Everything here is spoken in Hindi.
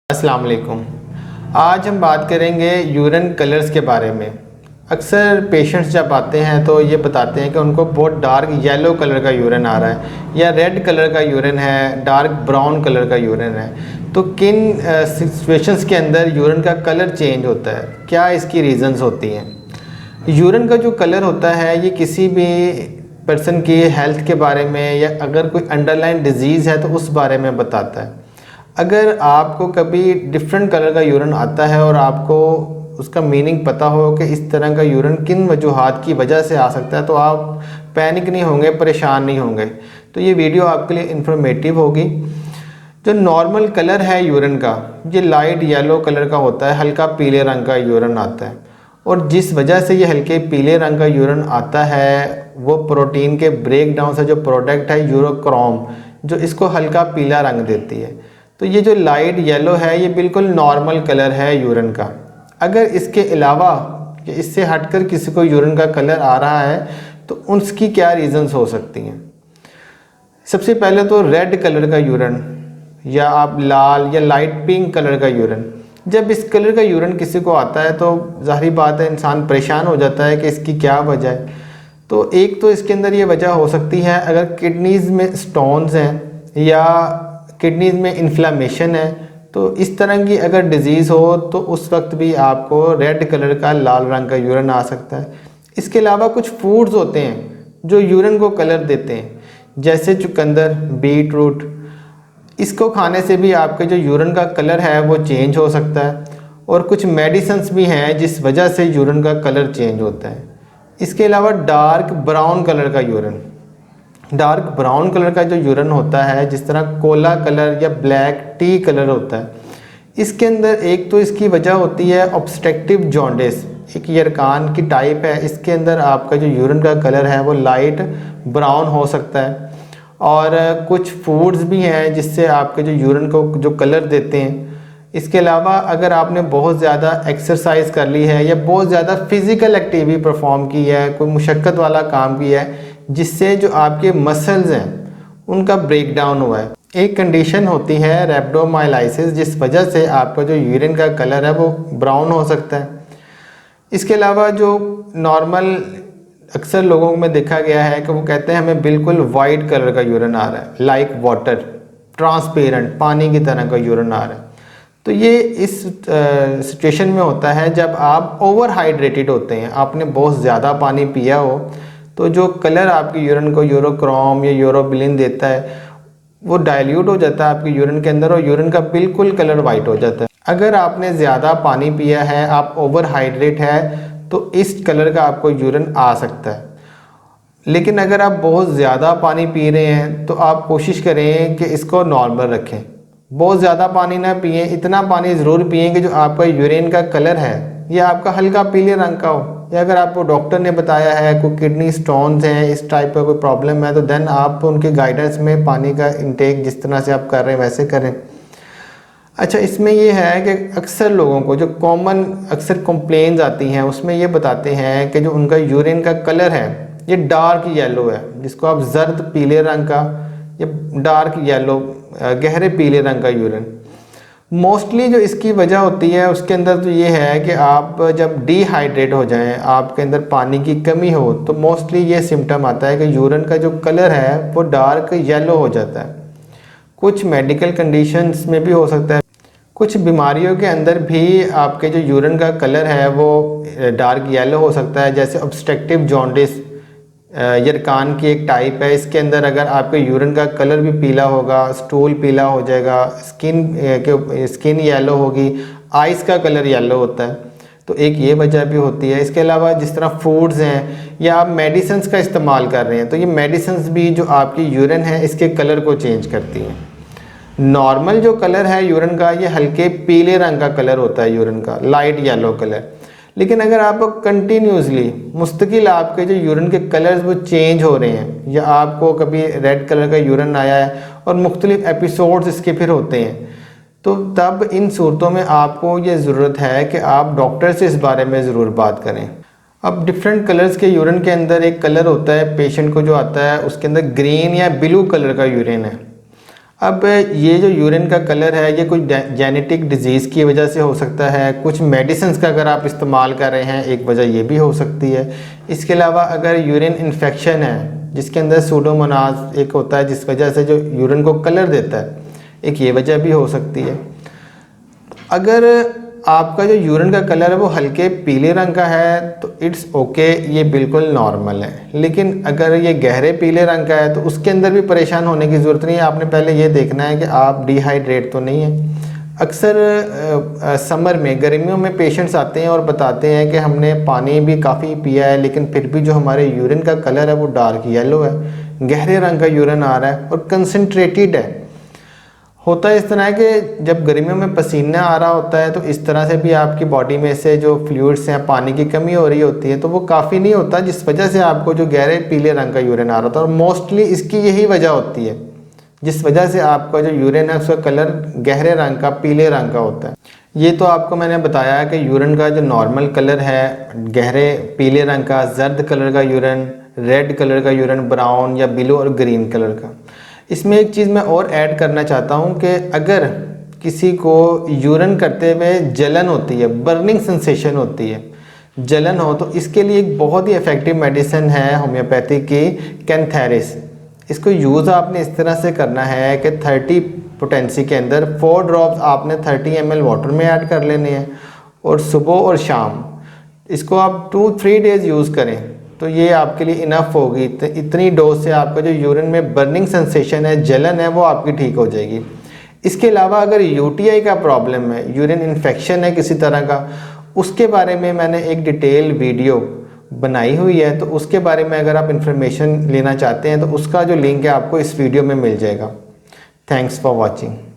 अस्सलाम वालेकुम। आज हम बात करेंगे यूरिन कलर्स के बारे में। अक्सर पेशेंट्स जब आते हैं तो ये बताते हैं कि उनको बहुत डार्क येलो कलर का यूरिन आ रहा है या रेड कलर का यूरिन है, डार्क ब्राउन कलर का यूरिन है। तो किन सिचुएशंस के अंदर यूरिन का कलर चेंज होता है, क्या इसकी रीज़न्स होती हैं? यूरिन का जो कलर होता है ये किसी भी पर्सन की हेल्थ के बारे में या अगर कोई अंडरलाइन डिजीज़ है तो उस बारे में बताता है। अगर आपको कभी डिफरेंट कलर का यूरिन आता है और आपको उसका मीनिंग पता हो कि इस तरह का यूरिन किन वजूहात की वजह से आ सकता है तो आप पैनिक नहीं होंगे, परेशान नहीं होंगे। तो ये वीडियो आपके लिए इन्फॉर्मेटिव होगी। जो नॉर्मल कलर है यूरिन का, ये लाइट येलो कलर का होता है, हल्का पीले रंग का यूरिन आता है। और जिस वजह से ये हल्के पीले रंग का यूरिन आता है वो प्रोटीन के ब्रेक डाउन से जो प्रोडक्ट है यूरोक्रोम, जो इसको हल्का पीला रंग देती है। तो ये जो लाइट येलो है ये बिल्कुल नॉर्मल कलर है यूरिन का। अगर इसके अलावा कि इससे हटकर किसी को यूरिन का कलर आ रहा है तो उसकी क्या रीज़न्स हो सकती हैं? सबसे पहले तो रेड कलर का यूरिन या आप लाल या लाइट पिंक कलर का यूरिन। जब इस कलर का यूरिन किसी को आता है तो ज़ाहिर बात है इंसान परेशान हो जाता है कि इसकी क्या वजह है। तो एक तो इसके अंदर ये वजह हो सकती है अगर किडनीज़ में स्टोन्स हैं या किडनीज़ में इन्फ्लामेशन है, तो इस तरह की अगर डिज़ीज़ हो तो उस वक्त भी आपको रेड कलर का लाल रंग का यूरिन आ सकता है। इसके अलावा कुछ फूड्स होते हैं जो यूरिन को कलर देते हैं, जैसे चुकंदर, बीट रूट। इसको खाने से भी आपके जो यूरिन का कलर है वो चेंज हो सकता है। और कुछ मेडिसिन्स भी हैं जिस वजह से यूरिन का कलर चेंज होता है। इसके अलावा डार्क ब्राउन कलर का यूरिन, डार्क ब्राउन कलर का जो यूरिन होता है, जिस तरह कोला कलर या ब्लैक टी कलर होता है, इसके अंदर एक तो इसकी वजह होती है ऑब्स्ट्रक्टिव जॉन्डिस, एक यरकान की टाइप है। इसके अंदर आपका जो यूरिन का कलर है वो लाइट ब्राउन हो सकता है। और कुछ फूड्स भी हैं जिससे आपके जो यूरिन को जो कलर देते हैं। इसके अलावा अगर आपने बहुत ज़्यादा एक्सरसाइज कर ली है या बहुत ज़्यादा फिज़िकल एक्टिविटी परफॉर्म की है, कोई मुशक्क़त वाला काम किया है जिससे जो आपके मसल्स हैं उनका ब्रेक डाउन हुआ है। एक कंडीशन होती है रैप्डोमाइलाइसिस, जिस वजह से आपका जो यूरिन का कलर है वो ब्राउन हो सकता है। इसके अलावा जो नॉर्मल अक्सर लोगों में देखा गया है कि वो कहते हैं हमें बिल्कुल वाइट कलर का यूरिन आ रहा है, लाइक वाटर, ट्रांसपेरेंट, पानी की तरह का यूरिन आ रहा है। तो ये इस सिचुएशन में होता है जब आप ओवर हाइड्रेटेड होते हैं, आपने बहुत ज़्यादा पानी पिया हो, तो जो कलर आपके यूरिन को यूरोक्रोम या यूरोबिलिन देता है वो डाइल्यूट हो जाता है आपके यूरिन के अंदर और यूरिन का बिल्कुल कलर वाइट हो जाता है। अगर आपने ज़्यादा पानी पिया है, आप ओवर हाइड्रेट है, तो इस कलर का आपको यूरिन आ सकता है। लेकिन अगर आप बहुत ज़्यादा पानी पी रहे हैं तो आप कोशिश करें कि इसको नॉर्मल रखें। बहुत ज़्यादा पानी ना पिए, इतना पानी ज़रूर पिए कि जो आपका यूरिन का कलर है ये आपका हल्का पीले रंग का हो। या अगर आपको डॉक्टर ने बताया है कोई किडनी स्टोन्स हैं, इस टाइप का कोई प्रॉब्लम है, तो देन आप उनके गाइडेंस में पानी का इंटेक जिस तरह से आप कर रहे हैं वैसे करें। अच्छा, इसमें ये है कि अक्सर लोगों को जो कॉमन अक्सर कंप्लेंट्स आती हैं उसमें ये बताते हैं कि जो उनका यूरिन का कलर है ये डार्क येलो है, जिसको आप जर्द पीले रंग का या डार्क येलो गहरे पीले रंग का यूरिन। मोस्टली जो इसकी वजह होती है उसके अंदर तो ये है कि आप जब डिहाइड्रेट हो जाएं, आपके अंदर पानी की कमी हो, तो मोस्टली ये सिम्टम आता है कि यूरिन का जो कलर है वो डार्क येलो हो जाता है। कुछ मेडिकल कंडीशंस में भी हो सकता है, कुछ बीमारियों के अंदर भी आपके जो यूरिन का कलर है वो डार्क येलो हो सकता है, जैसे ऑब्स्ट्रक्टिव जॉन्डिस यरकान की एक टाइप है। इसके अंदर अगर आपके यूरिन का कलर भी पीला होगा, स्टूल पीला हो जाएगा, स्किन येलो होगी, आइस का कलर येलो होता है, तो एक ये वजह भी होती है। इसके अलावा जिस तरह फूड्स हैं या आप मेडिसिन्स का इस्तेमाल कर रहे हैं तो ये मेडिसिन्स भी जो आपकी यूरिन है इसके कलर को चेंज करती हैं। नॉर्मल जो कलर है यूरिन का ये हल्के पीले रंग का कलर होता है यूरिन का, लाइट येलो कलर। लेकिन अगर आप कंटिन्यूसली मुस्तकिल आपके जो यूरिन के कलर्स वो चेंज हो रहे हैं या आपको कभी रेड कलर का यूरिन आया है और मुख्तलिफ एपिसोड्स इसके फिर होते हैं, तो तब इन सूरतों में आपको ये ज़रूरत है कि आप डॉक्टर से इस बारे में ज़रूर बात करें। अब डिफरेंट कलर्स के यूरिन के अंदर एक कलर होता है पेशेंट को जो आता है उसके अंदर ग्रीन या ब्लू कलर का यूरिन है। अब ये जो यूरिन का कलर है ये कुछ जेनेटिक डिजीज़ की वजह से हो सकता है, कुछ मेडिसिन्स का अगर आप इस्तेमाल कर रहे हैं एक वजह ये भी हो सकती है। इसके अलावा अगर यूरिन इन्फेक्शन है जिसके अंदर सूडोमोनास एक होता है जिस वजह से जो यूरिन को कलर देता है, एक ये वजह भी हो सकती है। अगर आपका जो यूरिन का कलर है वो हल्के पीले रंग का है तो इट्स ओके, ये बिल्कुल नॉर्मल है। लेकिन अगर ये गहरे पीले रंग का है तो उसके अंदर भी परेशान होने की ज़रूरत नहीं है। आपने पहले ये देखना है कि आप डिहाइड्रेट तो नहीं है। अक्सर समर में, गर्मियों में पेशेंट्स आते हैं और बताते हैं कि हमने पानी भी काफ़ी पिया है लेकिन फिर भी जो हमारे यूरिन का कलर है वो डार्क येलो है, गहरे रंग का यूरिन आ रहा है और कंसनट्रेटेड है। होता है इस तरह है कि जब गर्मियों में पसीना आ रहा होता है तो इस तरह से भी आपकी बॉडी में से जो फ्लूइड्स हैं, पानी की कमी हो रही होती है तो वो काफ़ी नहीं होता, जिस वजह से आपको जो गहरे पीले रंग का यूरिन आ रहा होता है। और मोस्टली इसकी यही वजह होती है जिस वजह से आपका जो यूरिन है उसका कलर गहरे रंग का, पीले रंग का होता है। ये तो आपको मैंने बताया कि यूरिन का जो नॉर्मल कलर है गहरे पीले रंग का, जर्द कलर का यूरिन, रेड कलर का यूरिन, ब्राउन या ब्लू और ग्रीन कलर का। इसमें एक चीज़ मैं और ऐड करना चाहता हूँ कि अगर किसी को यूरिन करते हुए जलन होती है, बर्निंग सेंसेशन होती है, जलन हो, तो इसके लिए एक बहुत ही इफ़ेक्टिव मेडिसिन है होम्योपैथी की, कैंथेरिस। इसको यूज़ आपने इस तरह से करना है कि 30 पोटेंसी के अंदर 4 ड्रॉप्स आपने 30 ml वाटर में ऐड कर लेने हैं और सुबह और शाम इसको आप 2-3 डेज़ यूज़ करें तो ये आपके लिए इनफ होगी। इतनी डोज से आपका जो यूरिन में बर्निंग सेंसेशन है, जलन है, वो आपकी ठीक हो जाएगी। इसके अलावा अगर यूटीआई का प्रॉब्लम है, यूरिन इन्फेक्शन है किसी तरह का, उसके बारे में मैंने एक डिटेल वीडियो बनाई हुई है, तो उसके बारे में अगर आप इंफॉर्मेशन लेना चाहते हैं तो उसका जो लिंक है आपको इस वीडियो में मिल जाएगा। Thanks for watching.